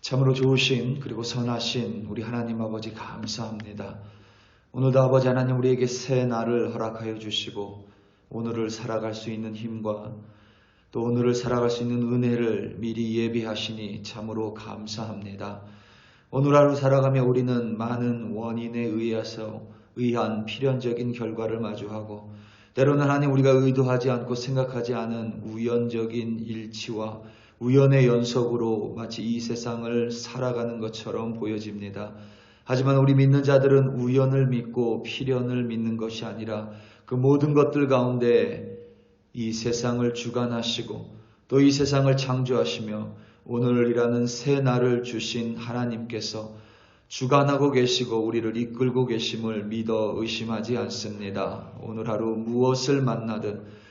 참으로 좋으신 그리고 선하신 우리 하나님 아버지 감사합니다. 오늘도 아버지 하나님 우리에게 새 날을 허락하여 주시고 오늘을 살아갈 수 있는 힘과 또 오늘을 살아갈 수 있는 은혜를 미리 예비하시니 참으로 감사합니다. 오늘 하루 살아가며 우리는 많은 원인에 의한 필연적인 결과를 마주하고 때로는 하나님 우리가 의도하지 않고 생각하지 않은 우연적인 일치와 우연의 연속으로 마치 이 세상을 살아가는 것처럼 보여집니다. 하지만 우리 믿는 자들은 우연을 믿고 필연을 믿는 것이 아니라 그 모든 것들 가운데 이 세상을 주관하시고 또 이 세상을 창조하시며 오늘이라는 새 날을 주신 하나님께서 주관하고 계시고 우리를 이끌고 계심을 믿어 의심하지 않습니다. 오늘 하루 무엇을 만나든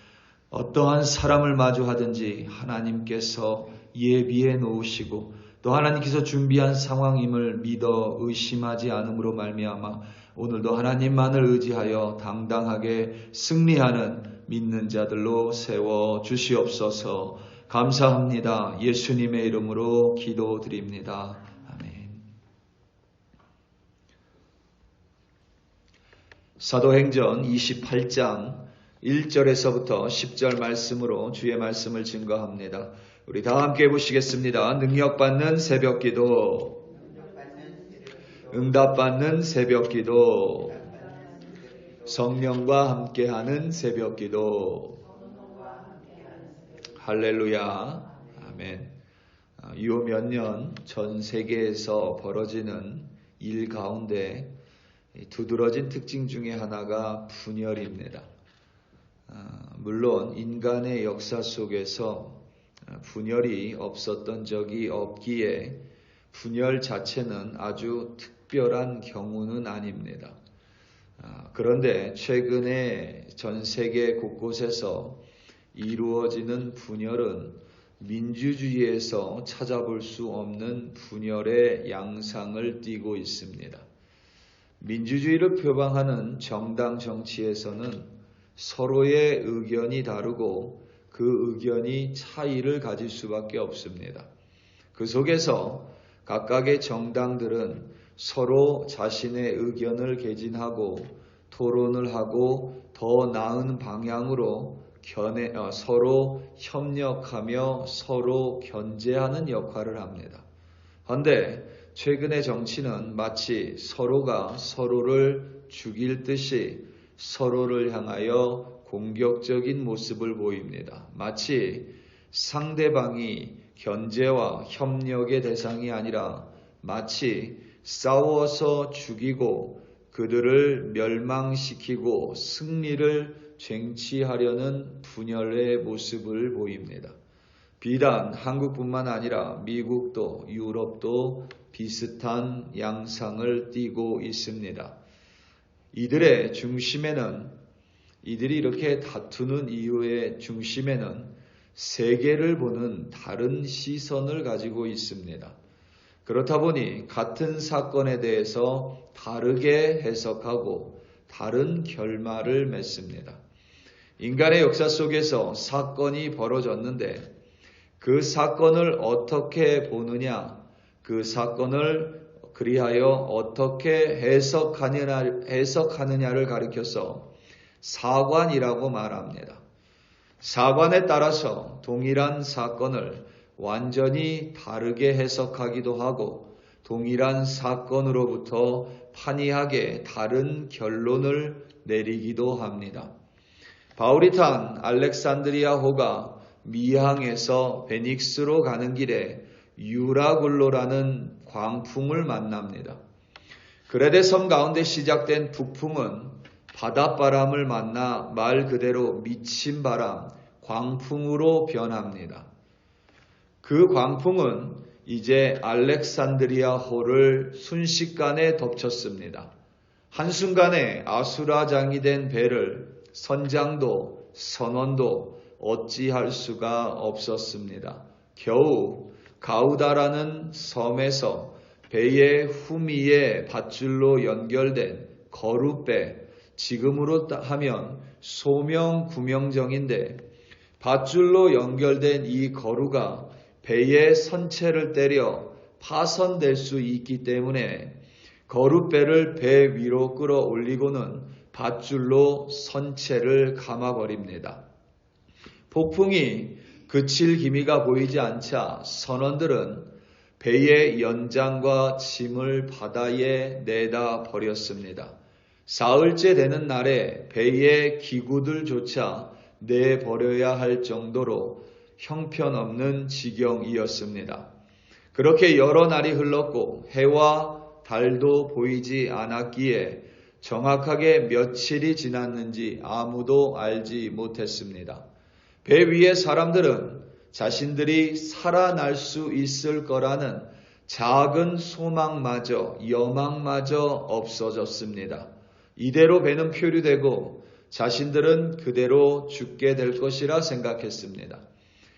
어떠한 사람을 마주하든지 하나님께서 예비해 놓으시고 또 하나님께서 준비한 상황임을 믿어 의심하지 않음으로 말미암아 오늘도 하나님만을 의지하여 당당하게 승리하는 믿는 자들로 세워 주시옵소서. 감사합니다. 예수님의 이름으로 기도드립니다. 아멘. 사도행전 28장 1절에서부터 10절 말씀으로 주의 말씀을 증거합니다. 우리 다 함께 보시겠습니다. 능력받는 새벽기도, 응답받는 새벽기도, 성령과 함께하는 새벽기도. 할렐루야. 아멘. 요 몇 년 전 세계에서 벌어지는 일 가운데 두드러진 특징 중에 하나가 분열입니다. 물론 인간의 역사 속에서 분열이 없었던 적이 없기에 분열 자체는 아주 특별한 경우는 아닙니다. 그런데 최근에 전 세계 곳곳에서 이루어지는 분열은 민주주의에서 찾아볼 수 없는 분열의 양상을 띠고 있습니다. 민주주의를 표방하는 정당 정치에서는 서로의 의견이 다르고 그 의견이 차이를 가질 수밖에 없습니다. 그 속에서 각각의 정당들은 서로 자신의 의견을 개진하고 토론을 하고 더 나은 방향으로 서로 협력하며 서로 견제하는 역할을 합니다. 그런데 최근의 정치는 마치 서로가 서로를 죽일 듯이 서로를 향하여 공격적인 모습을 보입니다. 마치 상대방이 견제와 협력의 대상이 아니라 마치 싸워서 죽이고 그들을 멸망시키고 승리를 쟁취하려는 분열의 모습을 보입니다. 비단 한국뿐만 아니라 미국도 유럽도 비슷한 양상을 띠고 있습니다. 이들의 중심에는 이들이 이렇게 다투는 이유의 중심에는 세계를 보는 다른 시선을 가지고 있습니다. 그렇다 보니 같은 사건에 대해서 다르게 해석하고 다른 결말을 맺습니다. 인간의 역사 속에서 사건이 벌어졌는데 그 사건을 어떻게 보느냐, 그 사건을 그리하여 어떻게 해석하느냐를 가리켜서 사관이라고 말합니다. 사관에 따라서 동일한 사건을 완전히 다르게 해석하기도 하고 동일한 사건으로부터 판이하게 다른 결론을 내리기도 합니다. 바울이 탄 알렉산드리아호가 미항에서 베닉스로 가는 길에 유라굴로라는 광풍을 만납니다. 그레데 섬 가운데 시작된 북풍은 바닷바람을 만나 말 그대로 미친 바람, 광풍으로 변합니다. 그 광풍은 이제 알렉산드리아호를 순식간에 덮쳤습니다. 한순간에 아수라장이 된 배를 선장도 선원도 어찌할 수가 없었습니다. 겨우 가우다라는 섬에서 배의 후미에 밧줄로 연결된 거룻배, 지금으로 하면 소명 구명정인데 밧줄로 연결된 이 거루가 배의 선체를 때려 파손될 수 있기 때문에 거룻배를 배 위로 끌어올리고는 밧줄로 선체를 감아버립니다. 폭풍이 그칠 기미가 보이지 않자 선원들은 배의 연장과 짐을 바다에 내다 버렸습니다. 사흘째 되는 날에 배의 기구들조차 내버려야 할 정도로 형편없는 지경이었습니다. 그렇게 여러 날이 흘렀고 해와 달도 보이지 않았기에 정확하게 며칠이 지났는지 아무도 알지 못했습니다. 배 위의 사람들은 자신들이 살아날 수 있을 거라는 작은 소망마저, 여망마저 없어졌습니다. 이대로 배는 표류되고 자신들은 그대로 죽게 될 것이라 생각했습니다.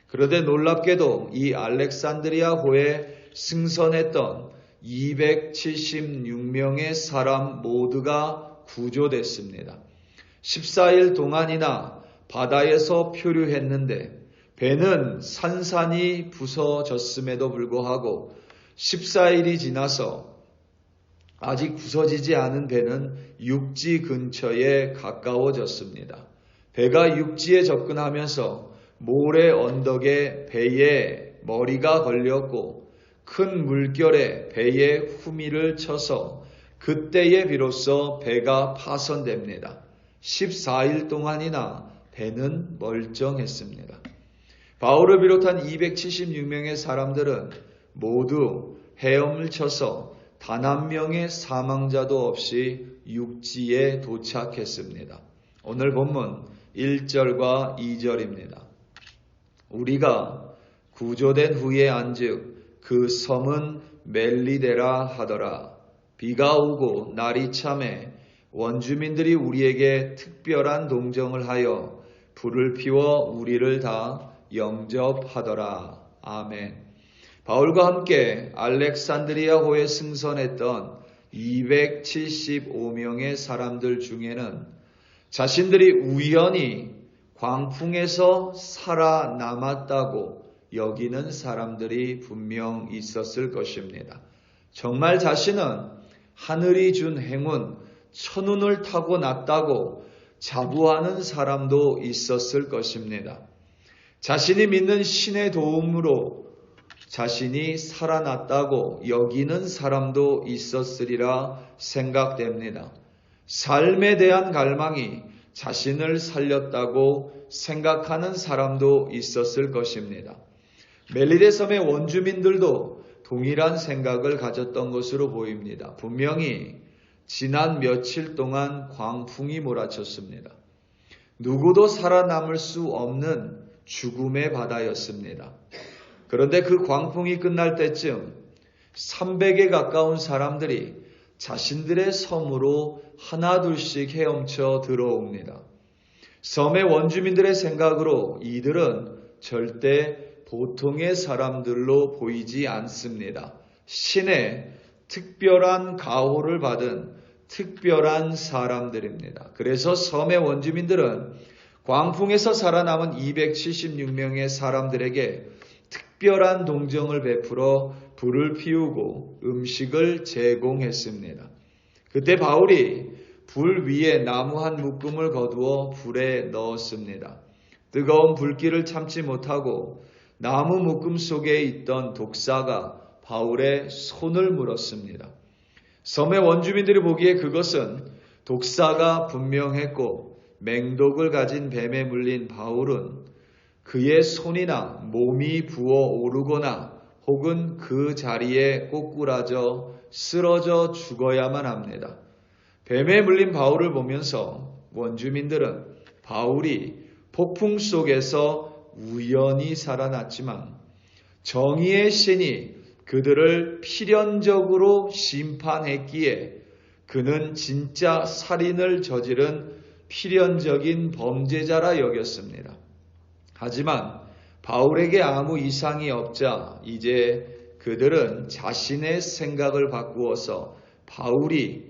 그런데 놀랍게도 이 알렉산드리아호에 승선했던 276명의 사람 모두가 구조됐습니다. 14일 동안이나 바다에서 표류했는데 배는 산산이 부서졌음에도 불구하고 14일이 지나서 아직 부서지지 않은 배는 육지 근처에 가까워졌습니다. 배가 육지에 접근하면서 모래 언덕에 배의 머리가 걸렸고 큰 물결에 배의 후미를 쳐서 그때에 비로소 배가 파손됩니다. 14일 동안이나 배는 멀쩡했습니다. 바울을 비롯한 276명의 사람들은 모두 헤엄을 쳐서 단 한 명의 사망자도 없이 육지에 도착했습니다. 오늘 본문 1절과 2절입니다. 우리가 구조된 후에 안즉 그 섬은 멜리데라 하더라. 비가 오고 날이 참에 원주민들이 우리에게 특별한 동정을 하여 불을 피워 우리를 다 영접하더라. 아멘. 바울과 함께 알렉산드리아호에 승선했던 275명의 사람들 중에는 자신들이 우연히 광풍에서 살아남았다고 여기는 사람들이 분명 있었을 것입니다. 정말 자신은 하늘이 준 행운, 천운을 타고났다고 자부하는 사람도 있었을 것입니다. 자신이 믿는 신의 도움으로 자신이 살아났다고 여기는 사람도 있었으리라 생각됩니다. 삶에 대한 갈망이 자신을 살렸다고 생각하는 사람도 있었을 것입니다. 멜리데 섬의 원주민들도 동일한 생각을 가졌던 것으로 보입니다. 분명히 지난 며칠 동안 광풍이 몰아쳤습니다. 누구도 살아남을 수 없는 죽음의 바다였습니다. 그런데 그 광풍이 끝날 때쯤 300에 가까운 사람들이 자신들의 섬으로 하나둘씩 헤엄쳐 들어옵니다. 섬의 원주민들의 생각으로 이들은 절대 보통의 사람들로 보이지 않습니다. 신의 특별한 가호를 받은 특별한 사람들입니다. 그래서 섬의 원주민들은 광풍에서 살아남은 276명의 사람들에게 특별한 동정을 베풀어 불을 피우고 음식을 제공했습니다. 그때 바울이 불 위에 나무 한 묶음을 거두어 불에 넣었습니다. 뜨거운 불길을 참지 못하고 나무 묶음 속에 있던 독사가 바울의 손을 물었습니다. 섬의 원주민들이 보기에 그것은 독사가 분명했고 맹독을 가진 뱀에 물린 바울은 그의 손이나 몸이 부어오르거나 혹은 그 자리에 꼬꾸라져 쓰러져 죽어야만 합니다. 뱀에 물린 바울을 보면서 원주민들은 바울이 폭풍 속에서 우연히 살아났지만 정의의 신이 그들을 필연적으로 심판했기에 그는 진짜 살인을 저지른 필연적인 범죄자라 여겼습니다. 하지만 바울에게 아무 이상이 없자 이제 그들은 자신의 생각을 바꾸어서 바울이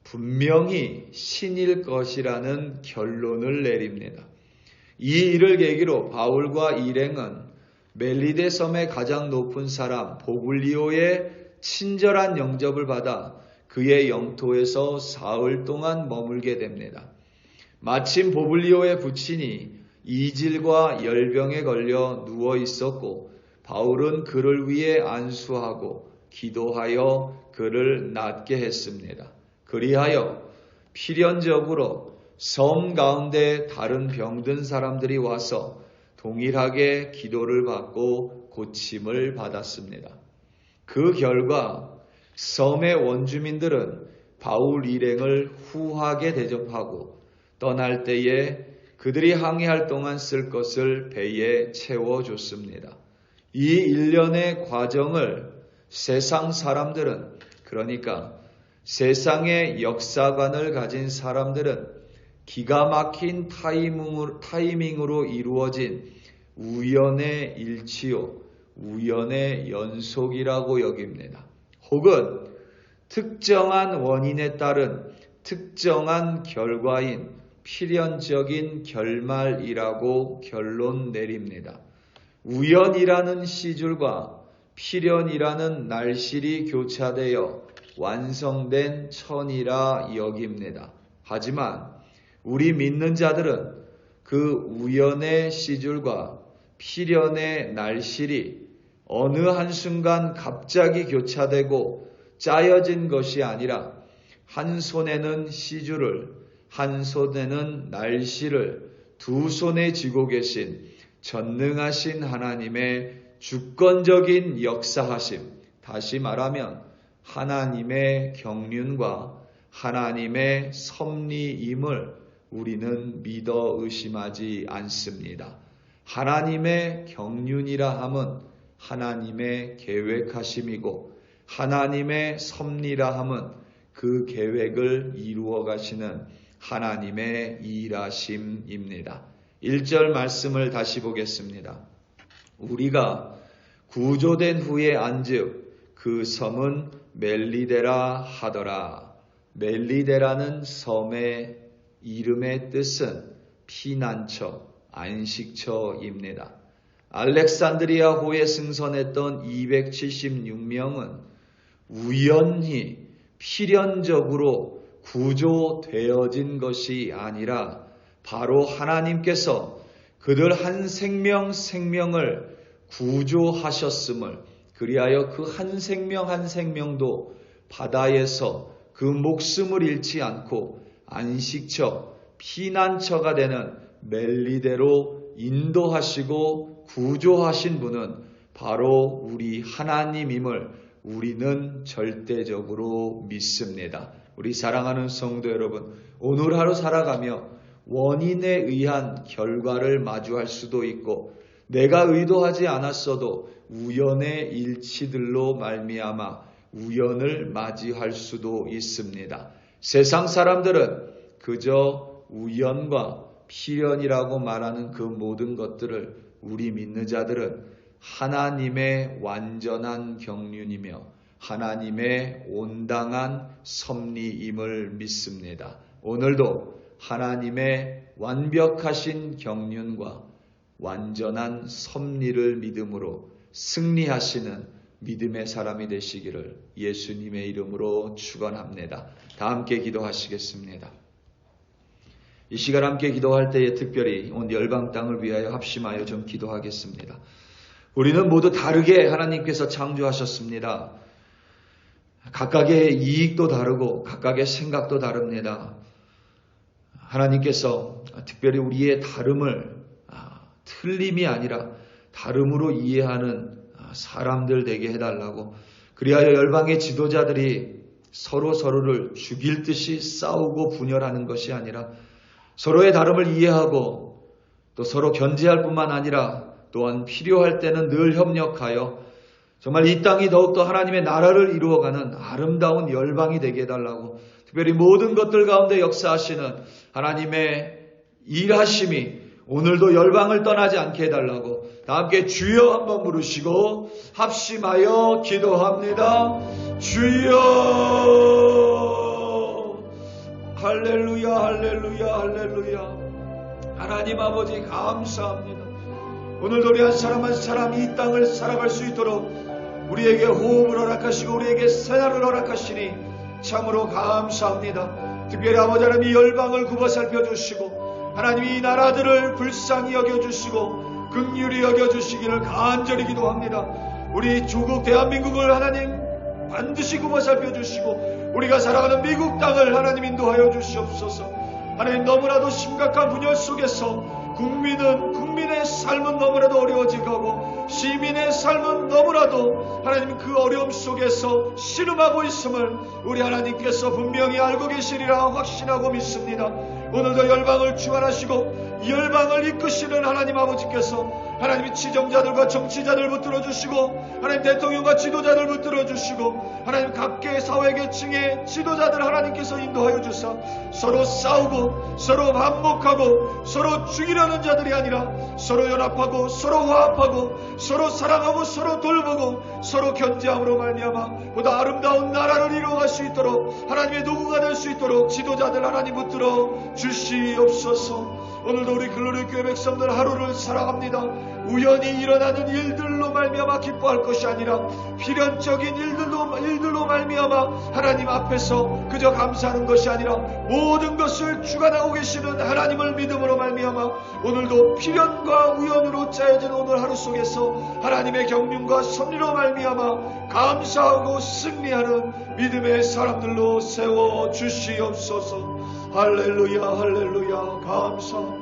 분명히 신일 것이라는 결론을 내립니다. 이 일을 계기로 바울과 일행은 멜리데 섬의 가장 높은 사람 보블리오의 친절한 영접을 받아 그의 영토에서 사흘 동안 머물게 됩니다. 마침 보블리오의 부친이 이질과 열병에 걸려 누워 있었고 바울은 그를 위해 안수하고 기도하여 그를 낫게 했습니다. 그리하여 필연적으로 섬 가운데 다른 병든 사람들이 와서 동일하게 기도를 받고 고침을 받았습니다. 그 결과 섬의 원주민들은 바울 일행을 후하게 대접하고 떠날 때에 그들이 항해할 동안 쓸 것을 배에 채워줬습니다. 이 일련의 과정을 세상 사람들은, 그러니까 세상의 역사관을 가진 사람들은 기가 막힌 타이밍으로 이루어진 우연의 일치요, 우연의 연속이라고 여깁니다. 혹은 특정한 원인에 따른 특정한 결과인 필연적인 결말이라고 결론 내립니다. 우연이라는 시줄과 필연이라는 날실이 교차되어 완성된 천이라 여깁니다. 하지만 우리 믿는 자들은 그 우연의 시줄과 필연의 날실이 어느 한순간 갑자기 교차되고 짜여진 것이 아니라 한 손에는 시줄을, 한 손에는 날실을 두 손에 쥐고 계신 전능하신 하나님의 주권적인 역사하심, 다시 말하면 하나님의 경륜과 하나님의 섭리임을 우리는 믿어 의심하지 않습니다. 하나님의 경륜이라 함은 하나님의 계획하심이고 하나님의 섭리라 함은 그 계획을 이루어 가시는 하나님의 일하심입니다. 1절 말씀을 다시 보겠습니다. 우리가 구조된 후에 안즉 그 섬은 멜리데라 하더라. 멜리데라는 섬의 이름의 뜻은 피난처, 안식처입니다. 알렉산드리아호에 승선했던 276명은 우연히 필연적으로 구조되어진 것이 아니라 바로 하나님께서 그들 한 생명을 구조하셨음을, 그리하여 그 한 생명 한 생명도 바다에서 그 목숨을 잃지 않고 안식처, 피난처가 되는 멜리데로 인도하시고 구조하신 분은 바로 우리 하나님임을 우리는 절대적으로 믿습니다. 우리 사랑하는 성도 여러분, 오늘 하루 살아가며 원인에 의한 결과를 마주할 수도 있고 내가 의도하지 않았어도 우연의 일치들로 말미암아 우연을 맞이할 수도 있습니다. 세상 사람들은 그저 우연과 필연이라고 말하는 그 모든 것들을 우리 믿는 자들은 하나님의 완전한 경륜이며 하나님의 온당한 섭리임을 믿습니다. 오늘도 하나님의 완벽하신 경륜과 완전한 섭리를 믿음으로 승리하시는 믿음의 사람이 되시기를 예수님의 이름으로 축원합니다. 다 함께 기도하시겠습니다. 이 시간 함께 기도할 때에 특별히 온 열방 땅을 위하여 합심하여 좀 기도하겠습니다. 우리는 모두 다르게 하나님께서 창조하셨습니다. 각각의 이익도 다르고 각각의 생각도 다릅니다. 하나님께서 특별히 우리의 다름을 틀림이 아니라 다름으로 이해하는 사람들 되게 해달라고, 그리하여 열방의 지도자들이 서로를 죽일 듯이 싸우고 분열하는 것이 아니라 서로의 다름을 이해하고 또 서로 견제할 뿐만 아니라 또한 필요할 때는 늘 협력하여 정말 이 땅이 더욱더 하나님의 나라를 이루어가는 아름다운 열방이 되게 해달라고, 특별히 모든 것들 가운데 역사하시는 하나님의 일하심이 오늘도 열방을 떠나지 않게 해달라고 다 함께 주여 한번 부르시고 합심하여 기도합니다. 주여, 할렐루야 할렐루야 할렐루야. 하나님 아버지 감사합니다. 오늘도 우리 한 사람 한 사람이 이 땅을 살아갈 수 있도록 우리에게 호흡을 허락하시고 우리에게 새날을 허락하시니 참으로 감사합니다. 특별히 아버지 하나님 이 열방을 굽어 살펴주시고 하나님 이 나라들을 불쌍히 여겨주시고 긍휼히 여겨주시기를 간절히 기도합니다. 우리 조국 대한민국을 하나님 반드시 굽어 살펴주시고 우리가 살아가는 미국 땅을 하나님 인도하여 주시옵소서. 하나님 너무나도 심각한 분열 속에서 국민의 삶은 너무나도 어려워지고 시민의 삶은 너무나도 하나님 그 어려움 속에서 씨름하고 있음을 우리 하나님께서 분명히 알고 계시리라 확신하고 믿습니다. 오늘도 열방을 주관하시고 이 열방을 이끄시는 하나님 아버지께서 하나님이 지정자들과 정치자들 붙들어 주시고 하나님 대통령과 지도자들 붙들어 주시고 하나님 각계 사회계층의 지도자들 하나님께서 인도하여 주사 서로 싸우고 서로 반목하고 서로 죽이려는 자들이 아니라 서로 연합하고 서로 화합하고 서로 사랑하고 서로 돌보고 서로 견제함으로 말미암아 보다 아름다운 나라를 이루어갈 수 있도록 하나님의 도구가 될 수 있도록 지도자들 하나님 붙들어 주시옵소서. 오늘도 우리 글로리 교회 백성들 하루를 살아갑니다. 우연히 일어나는 일들로 말미암아 기뻐할 것이 아니라 필연적인 일들로 말미암아 하나님 앞에서 그저 감사하는 것이 아니라 모든 것을 주관하고 계시는 하나님을 믿음으로 말미암아 오늘도 필연과 우연으로 짜여진 오늘 하루 속에서 하나님의 경륜과 섭리로 말미암아 감사하고 승리하는 믿음의 사람들로 세워 주시옵소서. 할렐루야 할렐루야 감사